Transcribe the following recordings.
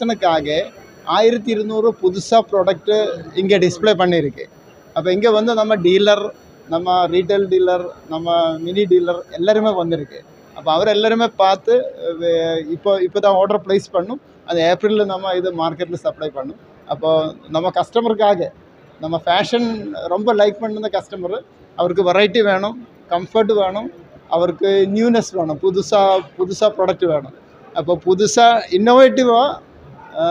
க்காக 1200 புதுசாக ப்ராடக்ட்டு இங்கே டிஸ்பிளே பண்ணியிருக்கு. அப்போ இங்கே வந்து நம்ம டீலர், நம்ம ரீட்டைல் டீலர், நம்ம மினி டீலர் எல்லாருமே வந்திருக்கு. அப்போ அவர் எல்லாருமே பார்த்து இப்போ தான் ஆர்டர் ப்ளேஸ் பண்ணும். அது ஏப்ரலில் நம்ம இது மார்க்கெட்டில் சப்ளை பண்ணும். அப்போது நம்ம கஸ்டமருக்காக நம்ம ஃபேஷன் ரொம்ப லைக் பண்ணுന്ന கஸ்டமர், அவருக்கு வெரைட்டி வேணும், கம்ஃபர்ட் வேணும், அவருக்கு நியூனஸ் வேணும், புதுசாக ப்ராடக்ட் வேணும். அப்போ புதுசாக இன்னோவேட்டிவாக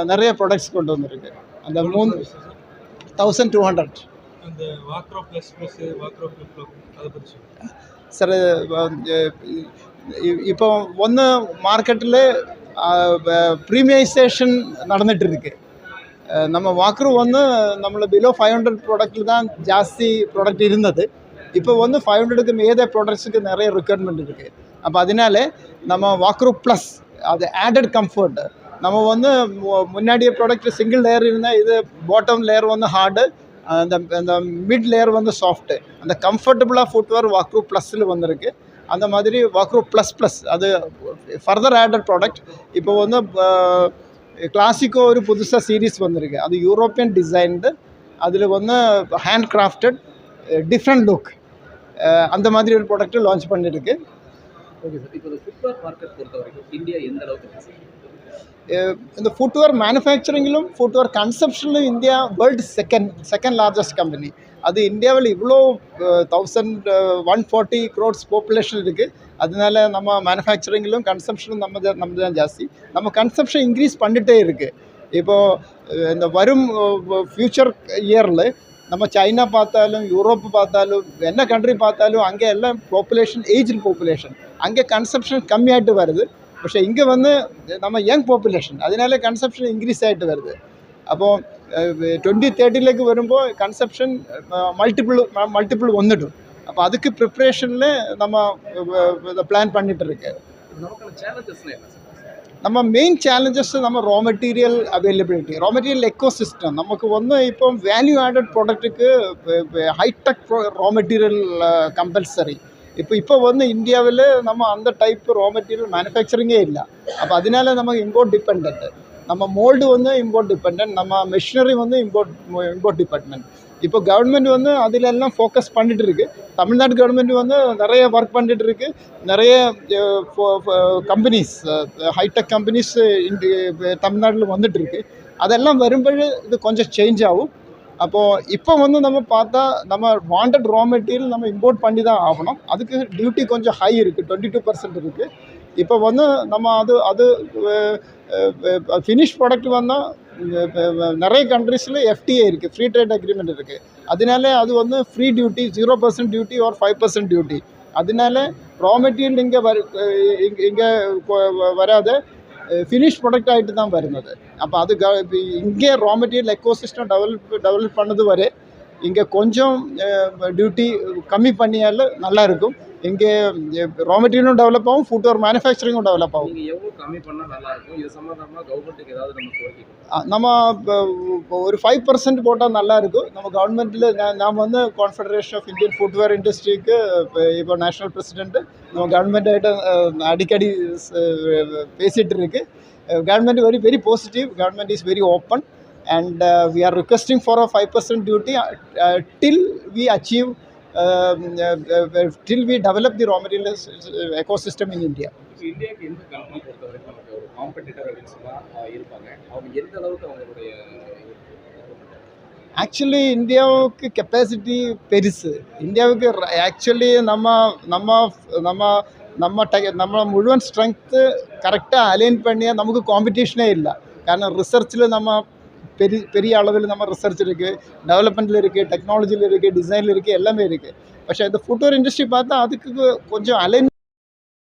நிறைய ப்ராடக்ட்ஸ் கொண்டு வந்திருக்கு. அந்த 3200 அந்த வாக்ரோ ப்ளஸ் வாக்ரோ அதை பற்றி சார். இப்போ ஒன்று மார்க்கெட்டில் ப்ரீமியைசேஷன் நடந்துகிட்டு இருக்கு. நம்ம வாக்ரோ வந்து நம்மள பிலோ 500 ப்ராடக்ட்டில் தான் ஜாஸ்தி ப்ராடக்ட் இருந்தது. இப்போ வந்து 500க்கு மேலே ப்ராடக்ட்ஸுக்கு நிறைய ரிக்வயர்மெண்ட் இருக்குது. அப்போ அதனால நம்ம வாக்ரோ ப்ளஸ் அது ஆடட் கம்ஃபர்ட். நம்ம வந்து முன்னாடியே ப்ராடக்ட் சிங்கிள் லேயர் இருந்தால் இது பாட்டம் லேயர் வந்து ஹார்டு, அந்த மிட் லேயர் வந்து சாஃப்ட்டு. அந்த கம்ஃபர்டபுளாக ஃபுட்வேர் வாக்ரோ ப்ளஸில் வந்திருக்கு. அந்த மாதிரி வாக்ரோ ப்ளஸ் அது ஃபர்தர் ஆடட் ப்ராடக்ட். இப்போ வந்து கிளாசிக்கோ ஒரு புதுசாக சீரீஸ் வந்திருக்கு. அது யூரோப்பியன் டிசைன்டு, அதில் வந்து ஹேண்ட் கிராஃப்டட் டிஃப்ரெண்ட் லுக், அந்த மாதிரி ஒரு ப்ராடக்ட்டு லான்ச் பண்ணியிருக்கு. Okay sir. இப்போ ஃபுட்வேர் மார்க்கெட் பொறுத்த வரைக்கும் இந்தியா எந்த அளவுக்கு இந்த ஃபுட்வேர் மேனுஃபேக்சரிங்கிலும் ஃபுட்வேர் கன்சப்ஷனிலும் India world second largest company. அது இந்தியாவில் இவ்வளோ 1140 crores பாப்புலேஷன் இருக்குது. அதனால நம்ம மேனுஃபேக்சரிங்கிலும் கன்சப்ஷனும் நம்ம தான் ஜாஸ்தி. நம்ம கன்சப்ஷன் இன்க்ரீஸ் பண்ணிகிட்டே இருக்குது. இப்போது இந்த வரும் ஃப்யூச்சர் இயரில் நம்ம சைனா பார்த்தாலும் யூரோப்பு பார்த்தாலும் என்ன கண்ட்ரி பார்த்தாலும் அங்கே எல்லாம் பாப்புலேஷன் ஏஜ்டு பாப்புலேஷன், அங்கே கன்சப்ஷன் கம்மியாகிட்டு வருது. പക്ഷേ இங்கே வந்து நம்ம யங் பாப்புலேஷன், அதனால கன்சப்ஷன் இன்க்ரீஸ் ஆகிட்டு வருது. அப்போது 2030 வருമ്പോൾ கன்சப்ஷன் மல்டிபிள் வந்துடும். அப்போ அதுக்கு ப்ரிப்ரேஷனில் நம்ம பிளான் பண்ணிகிட்டு இருக்கு. நம்ம மெயின் சேலஞ்சஸ் நம்ம raw material availability, raw material ecosystem. நமக்கு வந்து இப்போ வேல்யூ ஆடட் ப்ராடக்ட்டுக்கு ஹைடெக் ரா மெட்டீரியல் கம்பல்சரி. இப்போ வந்து இந்தியாவில் நம்ம அந்த டைப் ரா மெட்டீரியல் மேனுஃபேக்சரிங்கே இல்லை. அப்போ அதனால நமக்கு இம்போர்ட் டிபெண்ட். நம்ம மோல்டு வந்து இம்போர்ட் டிபெண்ட், நம்ம மெஷினரி வந்து இம்போர்ட் டிபார்ட்மெண்ட். இப்போ கவர்மெண்ட் வந்து அதிலெல்லாம் ஃபோக்கஸ் பண்ணிகிட்டு இருக்கு. தமிழ்நாடு கவர்மெண்ட் வந்து நிறைய ஒர்க் பண்ணிகிட்டு இருக்கு. நிறைய கம்பெனிஸ், ஹைடெக் கம்பெனிஸ் தமிழ்நாட்டில் வந்துட்டுருக்கு. அதெல்லாம் வரும்போது இது கொஞ்சம் சேஞ்ச் ஆகும். அப்போது இப்போ வந்து நம்ம பார்த்தா நம்ம வாண்டட் ரா மெட்டீரியல் நம்ம இம்போர்ட் பண்ணி தான் ஆகணும். அதுக்கு டியூட்டி கொஞ்சம் ஹை இருக்குது, 22% இருக்குது. இப்போ வந்து நம்ம அது ஃபினிஷ் ப்ராடக்ட் வந்தால் நிறைய கண்ட்ரீஸில் FTA இருக்குது, ஃப்ரீ ட்ரேட் அக்ரிமெண்ட் இருக்குது. அதனால அது வந்து free duty, 0% duty R 5% duty. அதனால ரா மெட்டீரியல் இங்கே வராத ஃபினிஷ் ப்ராடக்ட் ஆகிட்டு தான் வருന്നത്. அப்போ அது இங்கே ரா மெட்டீரியல் எக்கோசிஸ்டம் டெவலப் பண்ணது வரை இங்கே கொஞ்சம் டியூட்டி கம்மி பண்ணியால் நல்லா இருக்கும். இங்கே ரா மெட்டீரியலும் டெவலப் ஆகும், ஃபுட்வேர் மேனுஃபேக்சரிங்கும் டெவலப் ஆகும். கம்மி பண்ணால் நல்லாயிருக்கும். இது சம்மந்தமாக கவர்மெண்ட்டுக்கு ஏதாவது நம்ம ஒரு 5% போட்டால் நல்லாயிருக்கும். நம்ம கவர்மெண்ட்டில் நாம் வந்து கான்ஃபெடரேஷன் ஆஃப் இந்தியன் ஃபுட்வேர் இண்டஸ்ட்ரிக்கு இப்போ நேஷ்னல் பிரசிடெண்ட்டு நம்ம கவர்மெண்ட்டாகிட்ட அடிக்கடி பேசிகிட்டு இருக்கு. Government very positive, government is very open, and we are requesting for a 5% duty till we achieve till we develop the raw materials ecosystem in India. இந்தியாவுக்கு எந்த company பொறுத்த வரைக்கும் நமக்கு ஒரு காம்படிட்டர் அப்படின்னு சொன்னால் இருப்பாங்க, அவங்க எந்த அளவுக்கு அவங்களுடைய ஆக்சுவலி இந்தியாவுக்கு கெப்பாசிட்டி பெருசு. இந்தியாவுக்கு ஆக்சுவலி நம்ம முழுவன் ஸ்ட்ரென்த்து கரெக்டாக அலைன் பண்ணியால் நமக்கு காம்படிஷனே இல்லை. കാരണം ரிசர்ச்சில் நம்ம பெரிய அளவில் நம்ம ரிசர்ச் இருக்குது, டெவலப்மெண்ட்டில் இருக்குது, டெக்னாலஜியில் இருக்குது, டிசைனில் இருக்குது, எல்லாமே இருக்குது. പക്ഷേ இந்த ஃபுட்வேர் இண்டஸ்ட்ரி பார்த்தா அதுக்கு கொஞ்சம் அலைன்